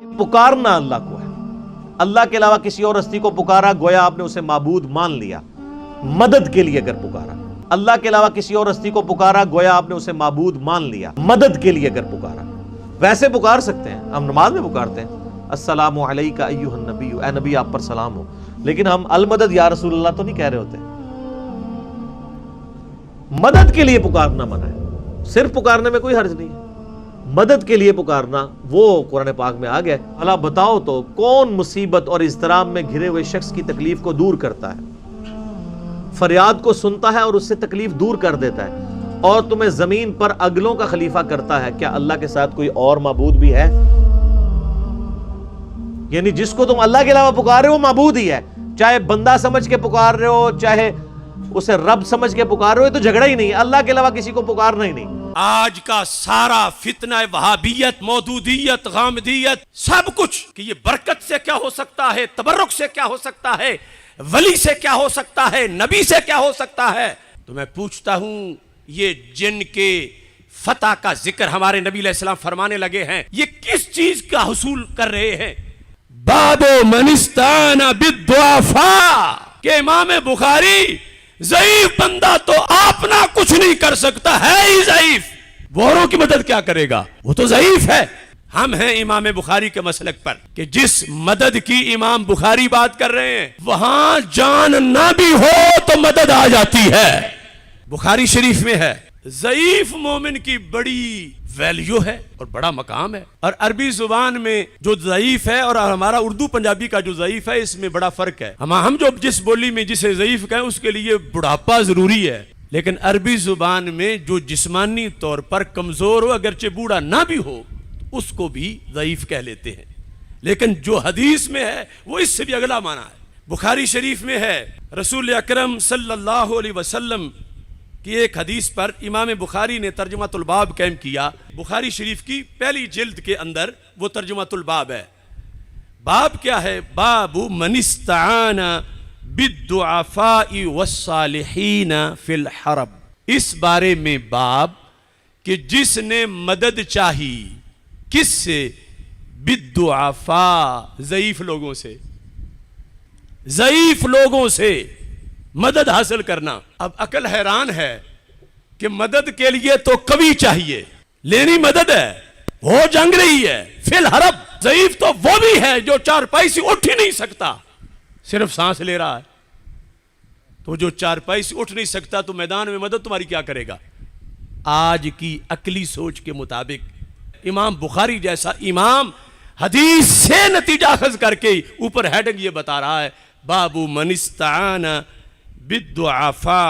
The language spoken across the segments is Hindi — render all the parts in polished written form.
पुकारना अल्लाह को है। अल्लाह के अलावा किसी और हस्ती को पुकारा, गोया आपने उसे माबूद मान लिया। मदद के लिए अगर पुकारा, अल्लाह के अलावा किसी और हस्ती को पुकारा, गोया आपने उसे माबूद मान लिया। मदद के लिए अगर पुकारा, वैसे पुकार सकते हैं, हम नमाज में पुकारते हैं अस्सलामु अलैका अय्युहन नबी, ऐ नबी आप पर सलाम हो, लेकिन हम अल मदद या रसूलल्लाह तो नहीं कह रहे होते। मदद के लिए पुकारना मना है, सिर्फ पुकारने में कोई हर्ज नहीं है। मदद के लिए पुकारना वो कुरान पाक में आ गया। अल्लाह बताओ तो कौन मुसीबत और इज़्तिराब में घिरे हुए शख्स की तकलीफ को दूर करता है, फरियाद को सुनता है और उससे तकलीफ दूर कर देता है, और तुम्हें जमीन पर अगलों का खलीफा करता है। क्या अल्लाह के साथ कोई और माबूद भी है? यानी जिसको तुम अल्लाह के अलावा पुकार रहे हो माबूद ही है, चाहे बंदा समझ के पुकार रहे हो, चाहे उसे रब समझ के पुकार रहे हो, तो झगड़ा ही नहीं है। अल्लाह के अलावा किसी को पुकारना ही नहीं। आज का सारा फितना वहाबियत, मौदूदियत, गामदियत, सब कुछ कि ये बरकत से क्या हो सकता है, तबर्रुक से क्या हो सकता है, वली से क्या हो सकता है, नबी से क्या हो सकता है। तो मैं पूछता हूं, ये जिन के फतह का जिक्र हमारे नबी अलैहिस्सलाम फरमाने लगे हैं, ये किस चीज का हुसूल कर रहे हैं? बाबो मनिस्ताना बिद्दुआफा के इमाम बुखारी, ज़ईफ बंदा तो अपना कुछ नहीं कर सकता है ही ज़ईफ, औरों की मदद क्या करेगा, वो तो ज़ईफ है। हम हैं इमाम बुखारी के मसलक पर कि जिस मदद की इमाम बुखारी बात कर रहे हैं, वहां जान ना भी हो तो मदद आ जाती है। बुखारी शरीफ में है, ज़ईफ मोमिन की बड़ी वैल्यू है और बड़ा मकाम है। और अरबी जुबान में जो ज़ईफ है और हमारा उर्दू पंजाबी का जो ज़ईफ है, इसमें बड़ा फर्क है। हम जो जिस बोली में जिसे ज़ईफ कहें उसके लिए बुढ़ापा जरूरी है, लेकिन अरबी जुबान में जो जिस्मानी तौर पर कमजोर हो, अगरचे बूढ़ा ना भी हो, उसको भी ज़ईफ कह लेते हैं। लेकिन जो हदीस में है वो इससे भी अगला माना है। बुखारी शरीफ में है, रसूल अकरम सल्लल्लाहु अलैहि वसल्लम कि एक हदीस पर इमाम बुखारी ने तर्जुमातुल बाब कायम किया। बुखारी शरीफ की पहली जिल्द के अंदर वो तर्जुमातुल बाब है। बाब क्या है? बाबु मनिस्ताना बिद्दुआफाई वस्सालिहीन फिल हरब। इस बारे में बाब कि जिसने मदद चाही, किससे? बिद्दुआफा, ज़ईफ लोगों से, ज़ईफ लोगों से मदद हासिल करना। अब अकल हैरान है कि मदद के लिए तो कवि चाहिए, लेनी मदद है, हो जंग रही है फिल हरब। ज़ईफ तो वो भी है जो चारपाई से उठ ही नहीं सकता, सिर्फ सांस ले रहा है। तो जो चारपाई से उठ नहीं सकता तो मैदान में मदद तुम्हारी क्या करेगा? आज की अकली सोच के मुताबिक इमाम बुखारी जैसा इमाम हदीस से नतीजा अखज़ करके ऊपर हेडिंग ये बता रहा है, बाबू मनिस्ताना बिद्दुआफा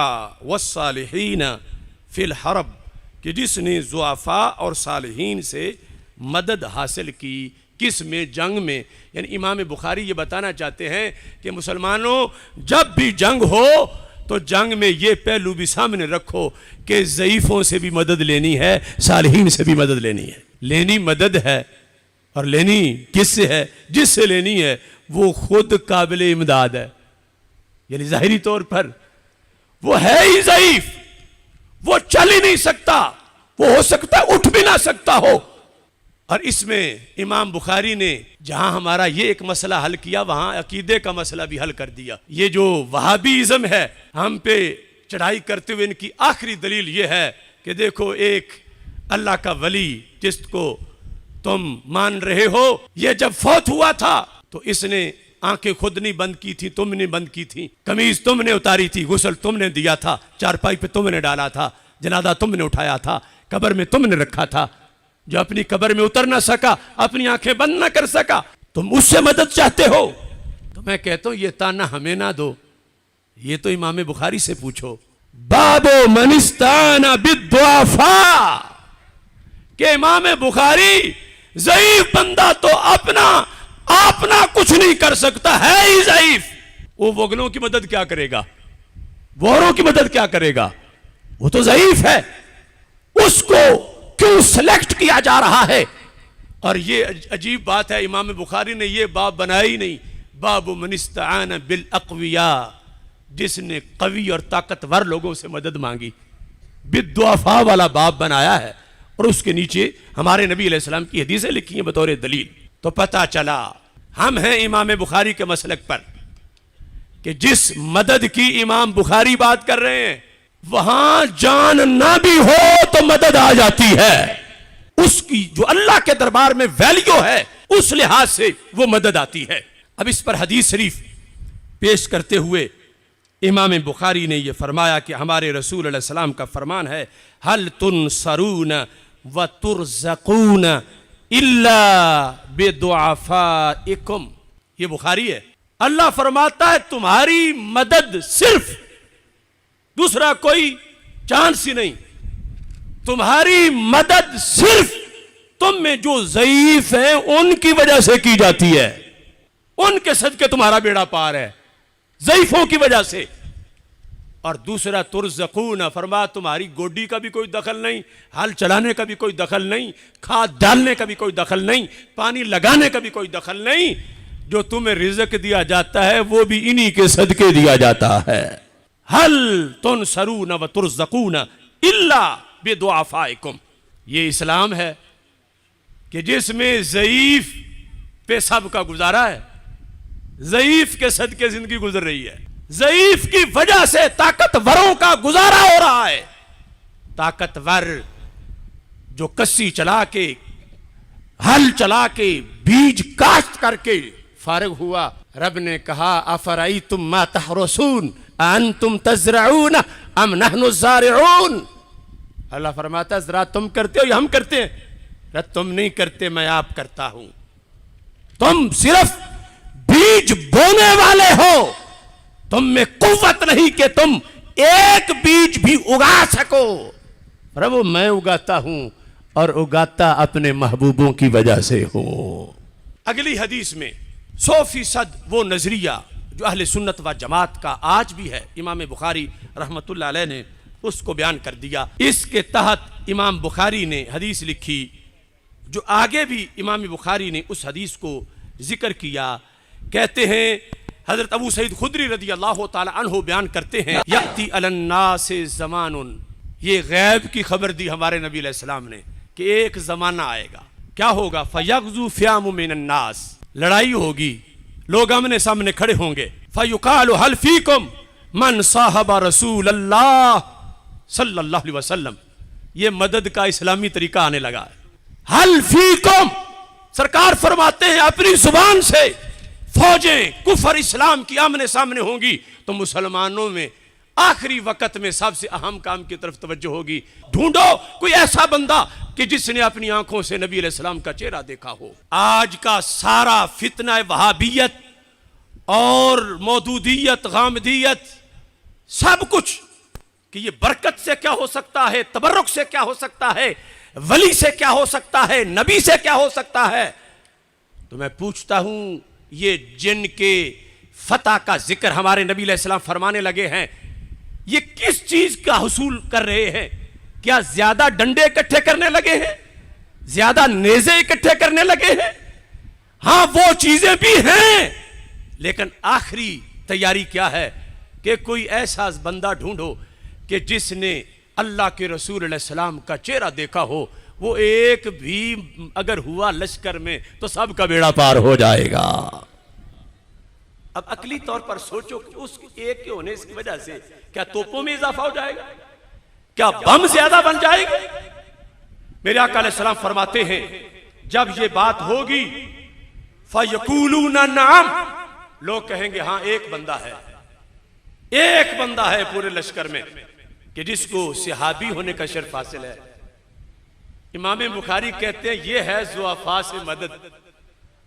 वस्सालिहीन फिल हरब, कि जिसने ज़ुआफा और सालिहीन से मदद हासिल की, किस में? जंग में। यानी इमाम बुखारी ये बताना चाहते हैं कि मुसलमानों, जब भी जंग हो तो जंग में ये पहलू भी सामने रखो कि ज़ईफ़ों से भी मदद लेनी है, सालिहीन से भी मदद लेनी है। लेनी मदद है, और लेनी किससे है? जिससे लेनी है वो खुद काबिल इमदाद है। यानी ज़ाहिरी तौर पर वो है ही ज़ईफ, वो चल ही नहीं सकता, वो हो सकता है उठ भी ना सकता हो। और इसमें इमाम बुखारी ने जहां हमारा ये एक मसला हल किया, वहां अकीदे का मसला भी हल कर दिया। ये जो वहाबीज़म है, हम पे चढ़ाई करते हुए इनकी आखिरी दलील ये है कि देखो, एक अल्लाह का वली जिसको तुम मान रहे हो, ये जब फौत हुआ था तो इसने आंखें खुद नहीं बंद की थी, तुमने बंद की थी, कमीज तुमने उतारी थी, गुस्ल तुमने दिया था, चारपाई पे तुमने डाला था, जनाजा तुमने उठाया था, कब्र में तुमने रखा था। जो अपनी कब्र में उतर ना सका, अपनी आंखें बंद ना कर सका, तुम उससे मदद चाहते हो। तो मैं कहता हूं ये ताना हमें ना दो, ये तो इमाम बुखारी से पूछो। बाबो मनिस्ताना बिद्दुआफा के इमाम बुखारी, ज़ईफ बंदा तो अपना कुछ नहीं कर सकता है ही ज़ईफ, वो वगलों की मदद क्या करेगा, औरों की मदद क्या करेगा? वो तो ज़ईफ है, उसको क्यों सेलेक्ट किया जा रहा है? और ये अजीब बात है, इमाम बुखारी ने ये बाब बनाया ही नहीं। बाबु मनिस्ताना बिल अक़विया, जिसने कवी और ताकतवर लोगों से मदद मांगी, बिद्दुआफा वाला बाब बनाया है। और उसके नीचे हमारे नबी अलैहिस्सलाम की हदीसें लिखी हैं बतौर दलील। तो पता चला हम हैं इमाम बुखारी के मसलक पर कि जिस मदद की इमाम बुखारी बात कर रहे हैं वहां जान ना भी हो तो मदद आ जाती है। उसकी जो अल्लाह के दरबार में वैल्यू है उस लिहाज से वो मदद आती है। अब इस पर हदीस शरीफ पेश करते हुए इमाम बुखारी ने यह फरमाया कि हमारे रसूल अलैहि सलाम का फरमान है, हल तुनसरून व तुरज़क़ून इल्ला बिदुआफ़ाइकुम। ये बुखारी है। अल्लाह फरमाता है तुम्हारी मदद सिर्फ, दूसरा कोई चांस ही नहीं, तुम्हारी मदद सिर्फ तुम में जो ज़ईफ हैं उनकी वजह से की जाती है। उनके सदके तुम्हारा बेड़ा पार है, ज़ईफों की वजह से। और दूसरा तुरज़क़ून, फरमा तुम्हारी गोडी का भी कोई दखल नहीं, हल चलाने का भी कोई दखल नहीं, खाद डालने का भी कोई दखल नहीं, पानी लगाने का भी कोई दखल नहीं। जो तुम्हें रिज़्क़ दिया जाता है वो भी इन्हीं के सदके दिया जाता है। हल तुनसरून व तुरज़क़ून इल्ला बिदुआफ़ाइकुम। ये इस्लाम है कि जिसमें ज़ईफ पे सब का गुजारा है, ज़ईफ के सदके जिंदगी गुजर रही है, ज़ईफ की वजह से ताकतवरों का गुजारा हो रहा है। ताकतवर जो कस्सी चला के, हल चला के, बीज काश्त करके फारिग हुआ, रब ने कहा अफराई तुम मा तहरसून अंतुम तज़रऊन अम नहनु ज़ारिऊन। अल्लाह फरमाता जरा तुम करते हो या हम करते हैं? तुम नहीं करते, मैं आप करता हूं। तुम सिर्फ बीज बोने वाले हो, तुम में कुव्वत नहीं कि तुम एक बीज भी उगा सको। प्रभु मैं उगाता हूं और उगाता अपने महबूबों की वजह से हो। अगली हदीस में 100% वो नजरिया जो अहले सुन्नत व जमात का आज भी है, इमाम बुखारी रहमतुल्लाह अलैह ने उसको बयान कर दिया। इसके तहत इमाम बुखारी ने हदीस लिखी जो आगे भी इमाम बुखारी ने उस हदीस को जिक्र किया। कहते हैं हजरत अबू सईद खुदरी रदी अल्लाह ताला अन्हु बयान करते हैं, यअती अलन्नास ज़मानुन, ये गैब की खबर दी हमारे नबी अलैहि सलाम ने कि एक जमाना आएगा। क्या होगा? फयग़ज़ु फ़ियामु मिनन्नास, लड़ाई होगी, लोग आमने सामने खड़े होंगे। फ़युक़ालु हल फ़ीकुम मन साहबा रसूल अल्लाह सल्लल्लाहु अलैहि वसल्लम। ये मदद का इस्लामी तरीका आने लगा है। हल फ़ीकुम, सरकार फरमाते हैं अपनी जुबान से फौजें कुफर इस्लाम की आमने सामने होंगी तो मुसलमानों में आखिरी वक्त में सबसे अहम काम की तरफ तवज्जो होगी। ढूंढो कोई ऐसा बंदा कि जिसने अपनी आंखों से नबी अलैहिस्सलाम का चेहरा देखा हो। आज का सारा फितना वहाबियत और मौदूदियत, गामदियत, सब कुछ कि ये बरकत से क्या हो सकता है, तबर्रुक से क्या हो सकता है, वली से क्या हो सकता है, नबी से क्या हो सकता है। तो मैं पूछता हूं, ये जिनके फतह का जिक्र हमारे नबी अलैहिस्सलाम फरमाने लगे हैं, ये किस चीज का हुसूल कर रहे हैं? क्या ज्यादा डंडे इकट्ठे करने लगे हैं, ज्यादा नेज़े इकट्ठे करने लगे हैं? हां वो चीजें भी हैं, लेकिन आखिरी तैयारी क्या है कि कोई ऐसा बंदा ढूंढो कि जिसने अल्लाह के रसूल अलैहिस्सलाम का चेहरा देखा हो। वो एक भी अगर हुआ लश्कर में तो सबका बेड़ा पार हो जाएगा। अब अकली तौर पर सोचो कि उस एक के होने की वजह से क्या तोपों में इजाफा हो जाएगा, क्या बम ज्यादा बन जाएगा? मेरे आका अलैहिस्सलाम फरमाते हैं जब ये बात होगी फयक़ूलूना नअम, लोग कहेंगे हां एक बंदा है, एक बंदा है पूरे लश्कर में कि जिसको सहाबी होने का शर्फ हासिल है। इमाम बुखारी कहते हैं ये है ज़ुआफ़ा से मदद।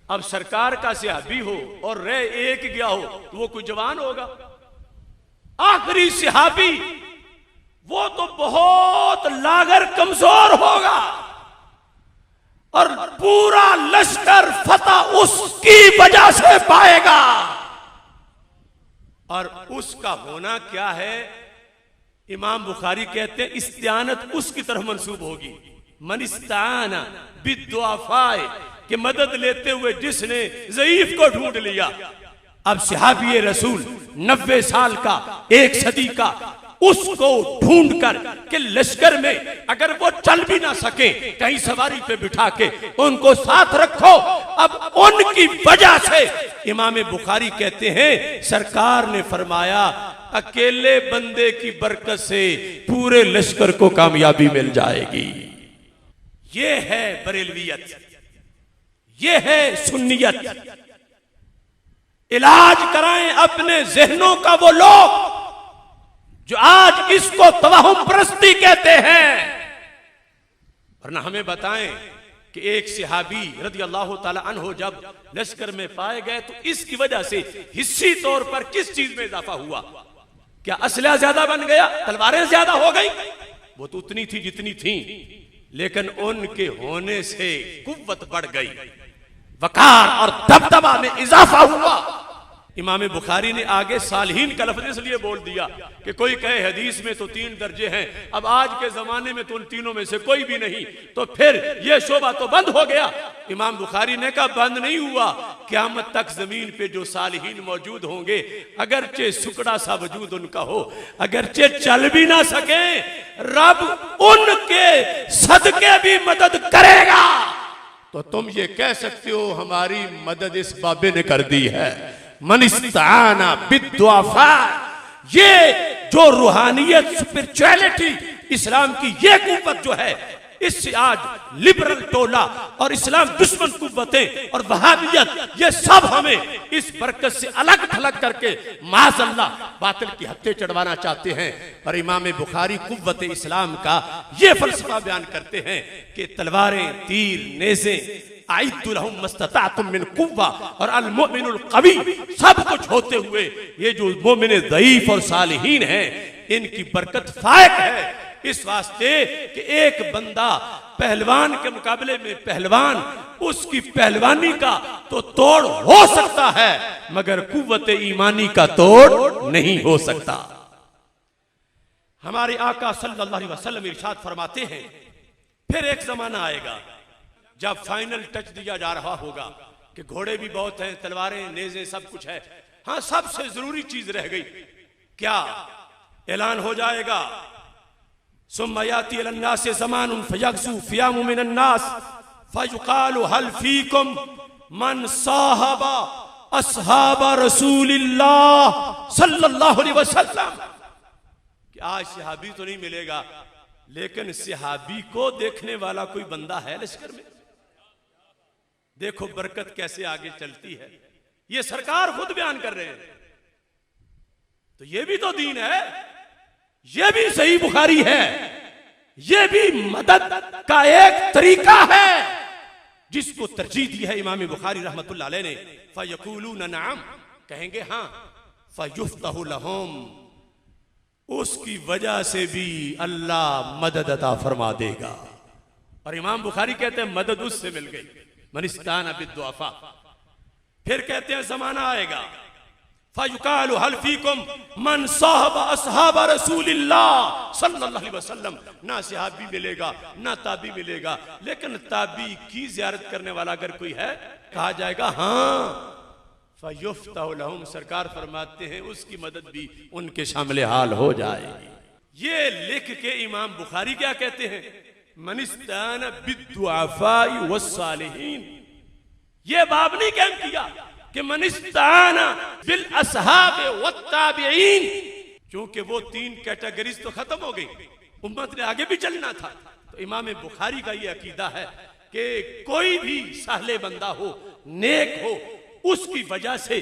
अब सरकार का सहाबी हो और रह एक गया हो तो वो कोई जवान होगा? आखिरी सहाबी वो तो बहुत लागर कमजोर होगा और पूरा लश्कर फतह उसकी वजह से पाएगा। और उसका होना क्या है? इमाम बुखारी कहते हैं इस्तियानत उसकी तरफ मंसूब होगी। मन इस्ताना बिद्दुआफ़ाए, कि मदद लेते हुए जिसने ज़ईफ को ढूंढ लिया। अब सहाबी रसूल 90 साल का, 1 सदी का, उसको ढूंढकर कि लश्कर में अगर वो चल भी ना सके कहीं सवारी पे बिठा के उनको साथ रखो। अब उनकी वजह से इमाम बुखारी कहते हैं सरकार ने फरमाया अकेले बंदे की बरकत से पूरे लश्कर को कामयाबी मिल जाएगी। ये है बरेलवियत, ये है सुन्नियत। इलाज कराएं अपने जहनों का वो लोग जो आज इसको तवाहुम परस्ती कहते हैं। वरना हमें बताएं कि एक सहाबी रज़ी अल्लाह ताला अन्हु जब लश्कर में पाए गए तो इसकी वजह से हिस्सी तौर पर किस चीज में इजाफा हुआ? क्या असलहा ज्यादा बन गया, तलवारें ज्यादा हो गई? वो तो उतनी थी जितनी थी, लेकिन उनके होने से कुव्वत बढ़ गई, वकार और दबदबा में इजाफा हुआ। इमाम बुखारी ने आगे सालहीन का लफ्ज़ इसलिए बोल दिया कि कोई कहे हदीस में तो 3 दर्जे हैं, अब आज के जमाने में तो उन तीनों में से कोई भी नहीं, तो फिर यह शोबा तो बंद हो गया। इमाम बुखारी ने कहा बंद नहीं हुआ, क़यामत तक जमीन पे जो सालहीन मौजूद होंगे, अगरचे सुकड़ा सा वजूद उनका हो, अगरचे चल भी ना सके, रब उनके सदके भी मदद करेगा। तो तुम ये कह सकते हो हमारी मदद इस बाबे ने कर दी है। मनिस्ताना बिद्दुआफा, ये जो रूहानियत स्पिरिचुअलिटी इस्लाम की ये कुव्वत जो है, इससे आज लिबरल टोला और इस्लाम दुश्मन कुव्वतें और वहाबियत ये सब हमें इस बरकत से अलग थलग करके माज़अल्लाह बातिल की हत्या चढ़वाना चाहते हैं। और इमाम बुखारी कुव्वत इस्लाम का ये फलसफा बयान करते हैं कि तलवारें, तीर, नेज़ें आइद्दु लहुम मस्तताअतुम मिन कुव्वा और अल मुमिनुल कवी, सब कुछ होते हुए ये जो मोमिन दईफ और सालिहीन हैं इनकी बरकत फायक है। इस वास्ते कि एक बंदा पहलवान के मुकाबले में पहलवान, उसकी पहलवानी का तो तोड़ हो सकता है मगर कुव्वत ईमानी का तोड़ नहीं हो सकता। हमारे आका सल्लल्लाहु अलैहि वसल्लम इरशाद फरमाते हैं फिर एक जमाना आएगा जब फाइनल टच दिया जा रहा होगा कि घोड़े भी बहुत हैं, तलवारें, नेज़ें, सब कुछ है, हाँ सबसे जरूरी चीज रह गई क्या? ऐलान हो जाएगा सुम्मा याती अलन्नास ज़मानुन फयग़ज़ु फ़ियामुन मिनन्नास फ़युक़ालु हल फ़ीकुम मन साहबा अस्हाब रसूलिल्लाह सल्लल्लाहु अलैहि वसल्लम। कि आज सहाबी तो नहीं मिलेगा, लेकिन सहाबी को देखने वाला कोई बंदा है लश्कर में? देखो बरकत कैसे आगे चलती है, ये सरकार खुद बयान कर रहे हैं। तो ये भी तो दीन है, ये भी सही बुखारी है, ये भी मदद का एक तरीका है जिसको तरजीह दी है इमाम बुखारी रहमतुल्लाह अलैह ने। फयक़ूलून नअम, कहेंगे हाँ, फयुफ़्तहु लहुम, उसकी वजह से भी अल्लाह मदद अता फरमा देगा। और इमाम बुखारी कहते हैं मदद उससे मिल गई, मनिस्ताना बिद्दुआफा। फिर कहते हैं जमाना आएगा फयुक़ालु हल फ़ीकुम मन साहबा अस्हाब रसूलिल्लाह सल्लल्लाहु अलैहि वसल्लम। ना सहाबी मिलेगा ना ताबी मिलेगा, लेकिन ताबी की ज़ियारत करने वाला अगर कोई है, कहा जाएगा हाँ फयुफ़्तहु लहुम, सरकार फरमाते हैं उसकी मदद भी उनके शामिल हाल हो जाएगी। ये लिख के इमाम बुखारी क्या कहते हैं? मनिस्ताना बिद्दुआफाई वस्सालिहीन। ये बाब नहीं कहम किया कि मनिस्ताना बिल असहाब वत्ताबिईन, क्योंकि वो 3 कैटेगरीज तो खत्म हो गई, उम्मत ने आगे भी चलना था। तो इमाम बुखारी का ये अकीदा है कि कोई भी साहले बंदा हो, नेक हो, उसकी वजह से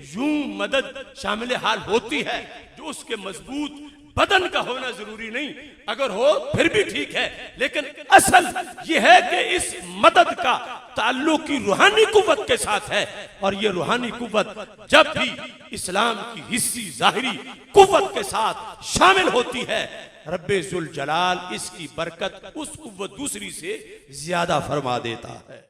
यूं मदद शामिल हाल होती है। जो उसके मजबूत बदन का होना जरूरी नहीं, अगर हो फिर भी ठीक है, लेकिन असल यह है कि इस मदद का ताल्लुक की रूहानी कुव्वत के साथ है। और ये रूहानी कुव्वत जब भी इस्लाम की हिस्सी जाहिरी कुव्वत के साथ शामिल होती है, रब्बे जुल जलाल इसकी बरकत उस कुव्वत दूसरी से ज्यादा फरमा देता है।